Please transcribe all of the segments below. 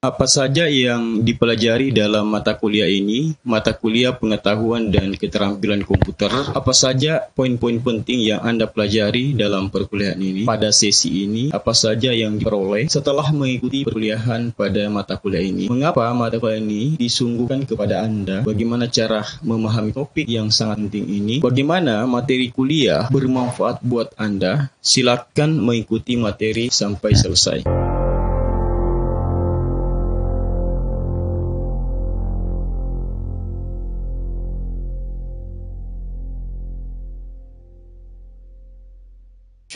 Apa saja yang dipelajari dalam mata kuliah ini? Mata kuliah pengetahuan dan keterampilan komputer. Apa saja poin-poin penting yang Anda pelajari dalam perkuliahan ini? Pada sesi ini, apa saja yang diperoleh setelah mengikuti perkuliahan pada mata kuliah ini? Mengapa mata kuliah ini disungguhkan kepada Anda? Bagaimana cara memahami topik yang sangat penting ini? Bagaimana materi kuliah bermanfaat buat Anda? Silakan mengikuti materi sampai selesai.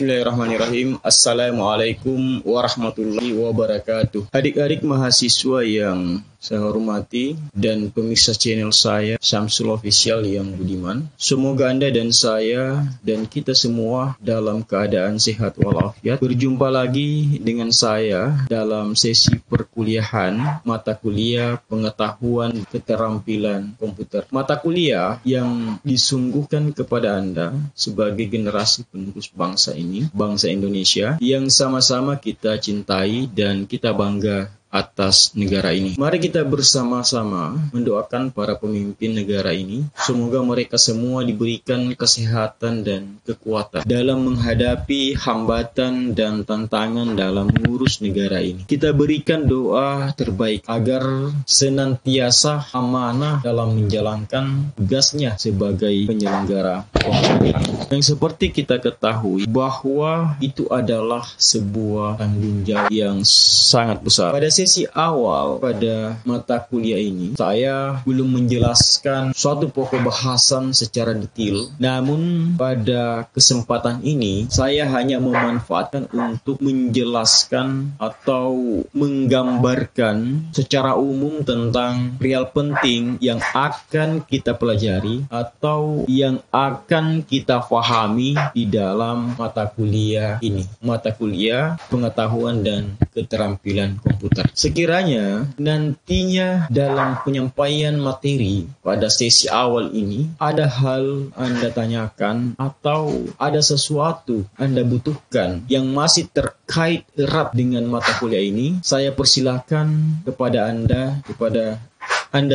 Bismillahirrahmanirrahim. Assalamualaikum warahmatullahi wabarakatuh. Adik-adik mahasiswa yang saya hormati dan pemirsa channel saya Syamsul Official yang budiman. Semoga Anda dan saya dan kita semua dalam keadaan sehat walafiat. Berjumpa lagi dengan saya dalam sesi perkuliahan mata kuliah pengetahuan keterampilan komputer. Mata kuliah yang disungguhkan kepada Anda sebagai generasi penerus bangsa ini, bangsa Indonesia, yang sama-sama kita cintai dan kita bangga atas negara ini. Mari kita bersama-sama mendoakan para pemimpin negara ini. Semoga mereka semua diberikan kesehatan dan kekuatan dalam menghadapi hambatan dan tantangan dalam mengurus negara ini. Kita berikan doa terbaik agar senantiasa amanah dalam menjalankan tugasnya sebagai penyelenggara pemerintahan. Yang seperti kita ketahui bahwa itu adalah sebuah tanggung jawab yang sangat besar. Pada sesi awal pada mata kuliah ini, saya belum menjelaskan suatu pokok bahasan secara detail. Namun pada kesempatan ini, saya hanya memanfaatkan untuk menjelaskan atau menggambarkan secara umum tentang perihal penting yang akan kita pelajari atau yang akan kita pahami di dalam mata kuliah ini. Mata kuliah pengetahuan dan keterampilan komputer. Sekiranya nantinya dalam penyampaian materi pada sesi awal ini ada hal Anda tanyakan atau ada sesuatu Anda butuhkan yang masih terkait erat dengan mata kuliah ini, saya persilahkan kepada Anda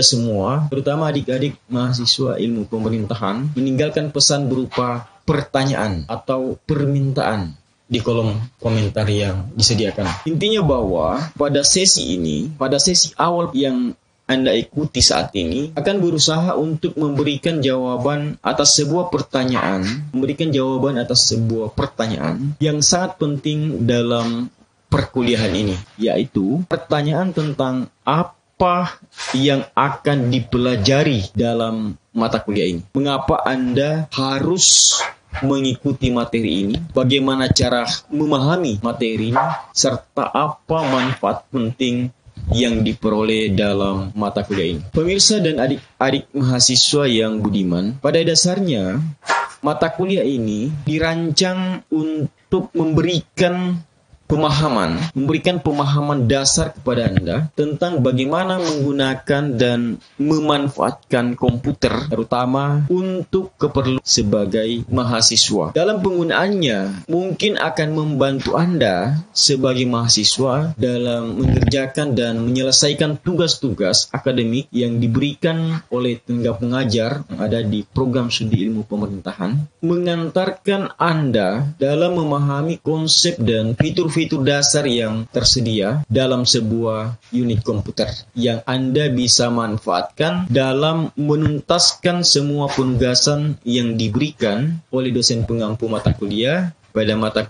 semua, terutama adik-adik mahasiswa ilmu pemerintahan, meninggalkan pesan berupa pertanyaan atau permintaan di kolom komentar yang disediakan. Intinya bahwa pada sesi ini, pada sesi awal yang Anda ikuti saat ini, akan berusaha untuk memberikan jawaban atas sebuah pertanyaan, yang sangat penting dalam perkuliahan ini, yaitu pertanyaan tentang apa yang akan dipelajari dalam mata kuliah ini. Mengapa Anda harus mengikuti materi ini, bagaimana cara memahami materi ini, serta apa manfaat penting yang diperoleh dalam mata kuliah ini. Pemirsa dan adik-adik mahasiswa yang budiman, pada dasarnya mata kuliah ini dirancang untuk memberikan pemahaman dasar kepada Anda tentang bagaimana menggunakan dan memanfaatkan komputer, terutama untuk keperluan sebagai mahasiswa. Dalam penggunaannya, mungkin akan membantu Anda sebagai mahasiswa dalam mengerjakan dan menyelesaikan tugas-tugas akademik yang diberikan oleh tenaga pengajar yang ada di program studi ilmu pemerintahan, mengantarkan Anda dalam memahami konsep dan fitur dasar yang tersedia dalam sebuah unit komputer yang Anda bisa manfaatkan dalam menuntaskan semua penugasan yang diberikan oleh dosen pengampu mata kuliah pada mata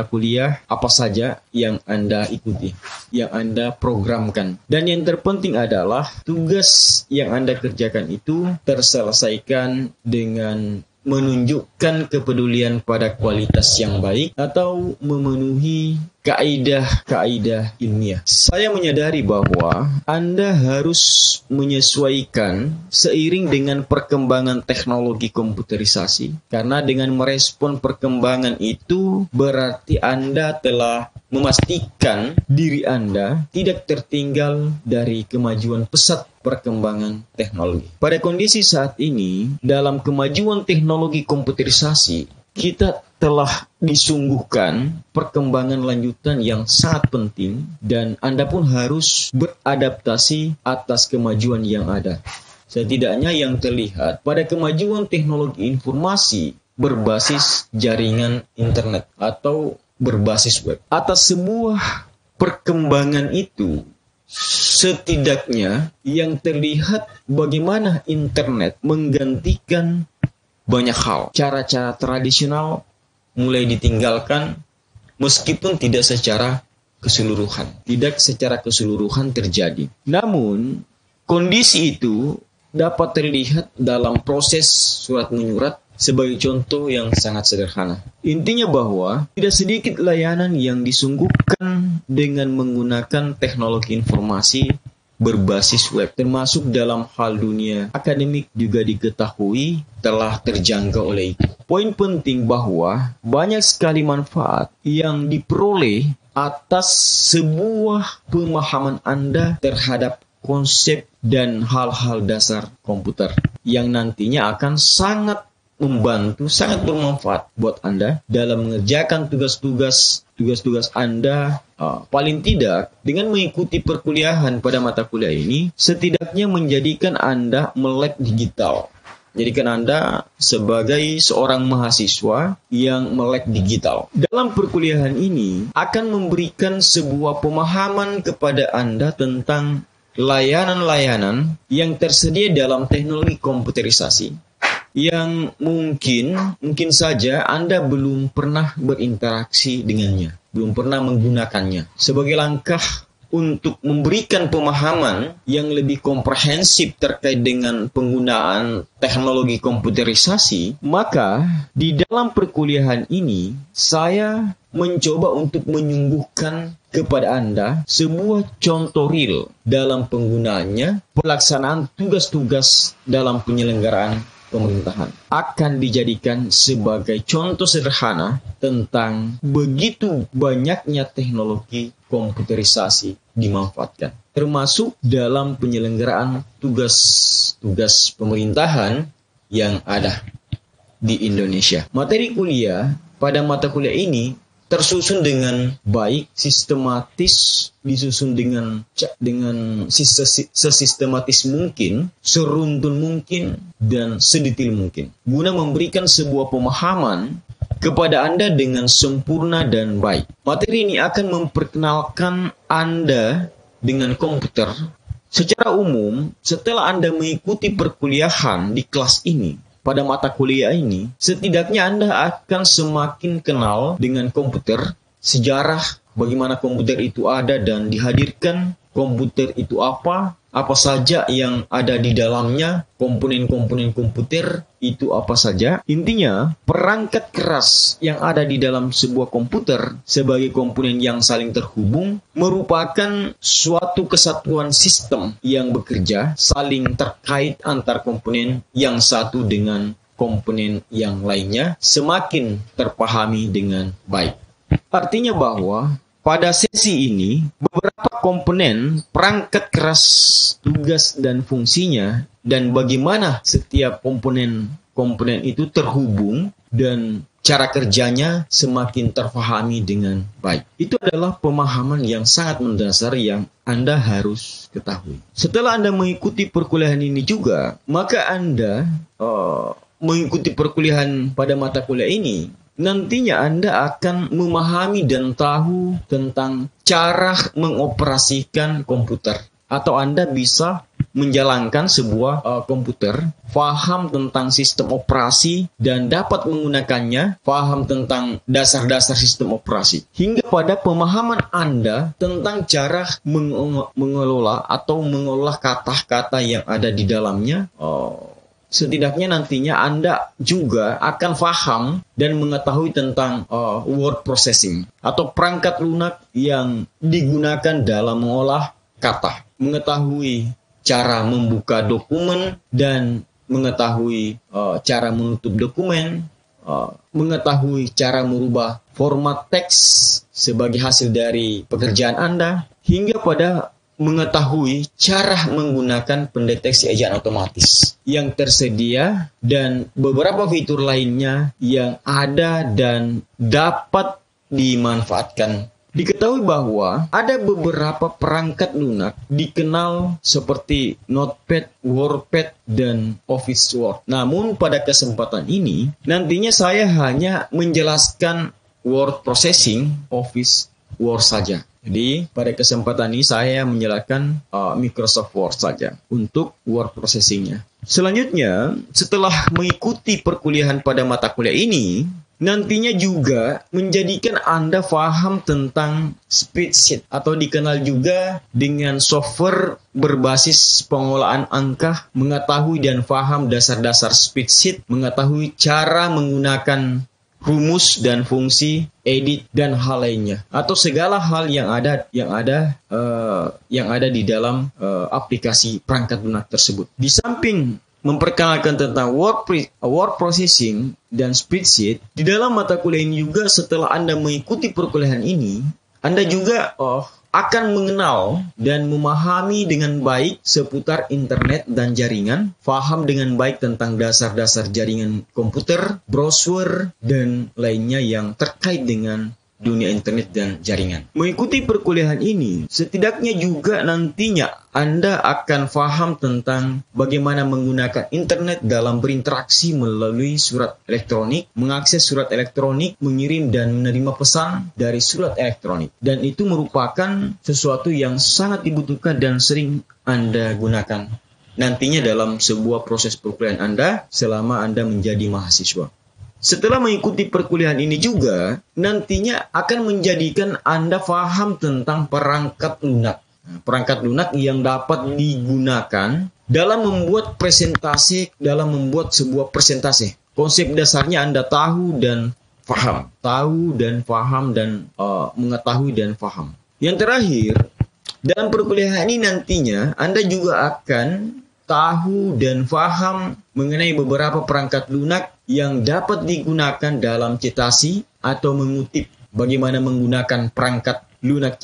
kuliah apa saja yang Anda ikuti, yang Anda programkan. Dan yang terpenting adalah tugas yang Anda kerjakan itu terselesaikan dengan menunjukkan kepedulian pada kualitas yang baik atau memenuhi kaidah-kaidah ilmiah. Saya menyadari bahwa Anda harus menyesuaikan seiring dengan perkembangan teknologi komputerisasi, karena dengan merespon perkembangan itu berarti Anda telah memastikan diri Anda tidak tertinggal dari kemajuan pesat perkembangan teknologi. Pada kondisi saat ini, dalam kemajuan teknologi komputerisasi, kita telah disungguhkan perkembangan lanjutan yang sangat penting dan Anda pun harus beradaptasi atas kemajuan yang ada. Setidaknya yang terlihat pada kemajuan teknologi informasi berbasis jaringan internet atau berbasis web. Atas sebuah perkembangan itu, setidaknya yang terlihat bagaimana internet menggantikan banyak hal. Cara-cara tradisional mulai ditinggalkan meskipun tidak secara keseluruhan. Tidak secara keseluruhan terjadi. Namun, kondisi itu dapat terlihat dalam proses surat menyurat sebagai contoh yang sangat sederhana. Intinya bahwa tidak sedikit layanan yang disungguhkan dengan menggunakan teknologi informasi berbasis web, termasuk dalam hal dunia akademik juga diketahui telah terjangkau oleh itu. Poin penting bahwa banyak sekali manfaat yang diperoleh atas sebuah pemahaman Anda terhadap konsep dan hal-hal dasar komputer yang nantinya akan sangat membantu, sangat bermanfaat buat Anda dalam mengerjakan tugas-tugas Anda. Paling tidak, dengan mengikuti perkuliahan pada mata kuliah ini, setidaknya menjadikan Anda melek digital. Jadikan Anda sebagai seorang mahasiswa yang melek digital. Dalam perkuliahan ini akan memberikan sebuah pemahaman kepada Anda tentang layanan-layanan yang tersedia dalam teknologi komputerisasi yang mungkin saja Anda belum pernah berinteraksi dengannya, belum pernah menggunakannya. Sebagai langkah untuk memberikan pemahaman yang lebih komprehensif terkait dengan penggunaan teknologi komputerisasi, maka di dalam perkuliahan ini saya mencoba untuk menyungguhkan kepada Anda sebuah contoh real dalam penggunaannya, pelaksanaan tugas-tugas dalam penyelenggaraan pemerintahan akan dijadikan sebagai contoh sederhana tentang begitu banyaknya teknologi komputerisasi dimanfaatkan, termasuk dalam penyelenggaraan tugas-tugas pemerintahan yang ada di Indonesia. Materi kuliah pada mata kuliah ini tersusun dengan baik, sistematis, disusun dengan sesistematis mungkin, seruntun mungkin, dan sedetail mungkin, guna memberikan sebuah pemahaman kepada Anda dengan sempurna dan baik. Materi ini akan memperkenalkan Anda dengan komputer. Secara umum, setelah Anda mengikuti perkuliahan di kelas ini, pada mata kuliah ini, setidaknya Anda akan semakin kenal dengan komputer, sejarah, bagaimana komputer itu ada dan dihadirkan, komputer itu apa saja yang ada di dalamnya, komponen-komponen komputer itu apa saja. Intinya, perangkat keras yang ada di dalam sebuah komputer sebagai komponen yang saling terhubung merupakan suatu kesatuan sistem yang bekerja saling terkait antar komponen yang satu dengan komponen yang lainnya semakin terpahami dengan baik. Artinya bahwa pada sesi ini, beberapa komponen perangkat keras, tugas dan fungsinya, dan bagaimana setiap komponen itu terhubung dan cara kerjanya semakin terpahami dengan baik. Itu adalah pemahaman yang sangat mendasar yang Anda harus ketahui. Setelah Anda mengikuti perkuliahan ini juga, maka Anda mengikuti perkuliahan pada mata kuliah ini, nantinya Anda akan memahami dan tahu tentang cara mengoperasikan komputer. Atau Anda bisa menjalankan sebuah komputer, paham tentang sistem operasi dan dapat menggunakannya, paham tentang dasar-dasar sistem operasi. Hingga pada pemahaman Anda tentang cara mengelola atau mengolah kata-kata yang ada di dalamnya, setidaknya nantinya Anda juga akan paham dan mengetahui tentang word processing atau perangkat lunak yang digunakan dalam mengolah kata. Mengetahui cara membuka dokumen dan mengetahui cara menutup dokumen, mengetahui cara merubah format teks sebagai hasil dari pekerjaan Anda, hingga pada mengetahui cara menggunakan pendeteksi ejaan otomatis yang tersedia dan beberapa fitur lainnya yang ada dan dapat dimanfaatkan. Diketahui bahwa ada beberapa perangkat lunak dikenal seperti Notepad, WordPad, dan Office Word. Namun pada kesempatan ini, nantinya saya hanya menjelaskan word processing Office Word saja. Jadi pada kesempatan ini saya menjelaskan Microsoft Word saja untuk word processingnya. Selanjutnya, setelah mengikuti perkuliahan pada mata kuliah ini, nantinya juga menjadikan Anda paham tentang spreadsheet atau dikenal juga dengan software berbasis pengolahan angka, mengetahui dan paham dasar-dasar spreadsheet, mengetahui cara menggunakan rumus dan fungsi, edit dan hal lainnya, atau segala hal yang ada di dalam aplikasi perangkat lunak tersebut. Di samping memperkenalkan tentang word processing dan spreadsheet, di dalam mata kuliah ini juga setelah Anda mengikuti perkuliahan ini, Anda juga akan mengenal dan memahami dengan baik seputar internet dan jaringan, paham dengan baik tentang dasar-dasar jaringan komputer, browser, dan lainnya yang terkait dengan dunia internet dan jaringan. Mengikuti perkuliahan ini, setidaknya juga nantinya Anda akan paham tentang bagaimana menggunakan internet dalam berinteraksi melalui surat elektronik, mengakses surat elektronik, mengirim dan menerima pesan dari surat elektronik. Dan itu merupakan sesuatu yang sangat dibutuhkan dan sering Anda gunakan nantinya dalam sebuah proses perkuliahan Anda selama Anda menjadi mahasiswa. Setelah mengikuti perkuliahan ini juga, nantinya akan menjadikan Anda paham tentang perangkat lunak. Perangkat lunak yang dapat digunakan dalam membuat presentasi, dalam membuat sebuah presentasi. Konsep dasarnya Anda tahu dan paham. Tahu dan paham dan mengetahui dan paham. Yang terakhir, dalam perkuliahan ini nantinya Anda juga akan tahu dan paham mengenai beberapa perangkat lunak yang dapat digunakan dalam citasi atau mengutip bagaimana menggunakan perangkat lunak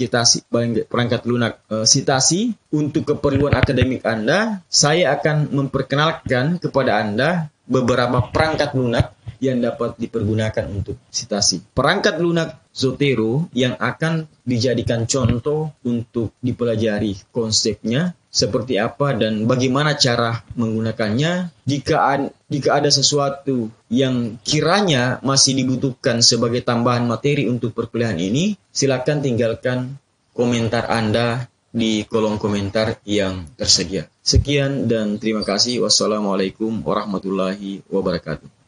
citasi untuk keperluan akademik Anda. Saya akan memperkenalkan kepada Anda beberapa perangkat lunak yang dapat dipergunakan untuk citasi. Perangkat lunak Zotero yang akan dijadikan contoh untuk dipelajari konsepnya seperti apa dan bagaimana cara menggunakannya. Jika ada sesuatu yang kiranya masih dibutuhkan sebagai tambahan materi untuk perkuliahan ini, silakan tinggalkan komentar Anda di kolom komentar yang tersedia. Sekian dan terima kasih. Wassalamualaikum warahmatullahi wabarakatuh.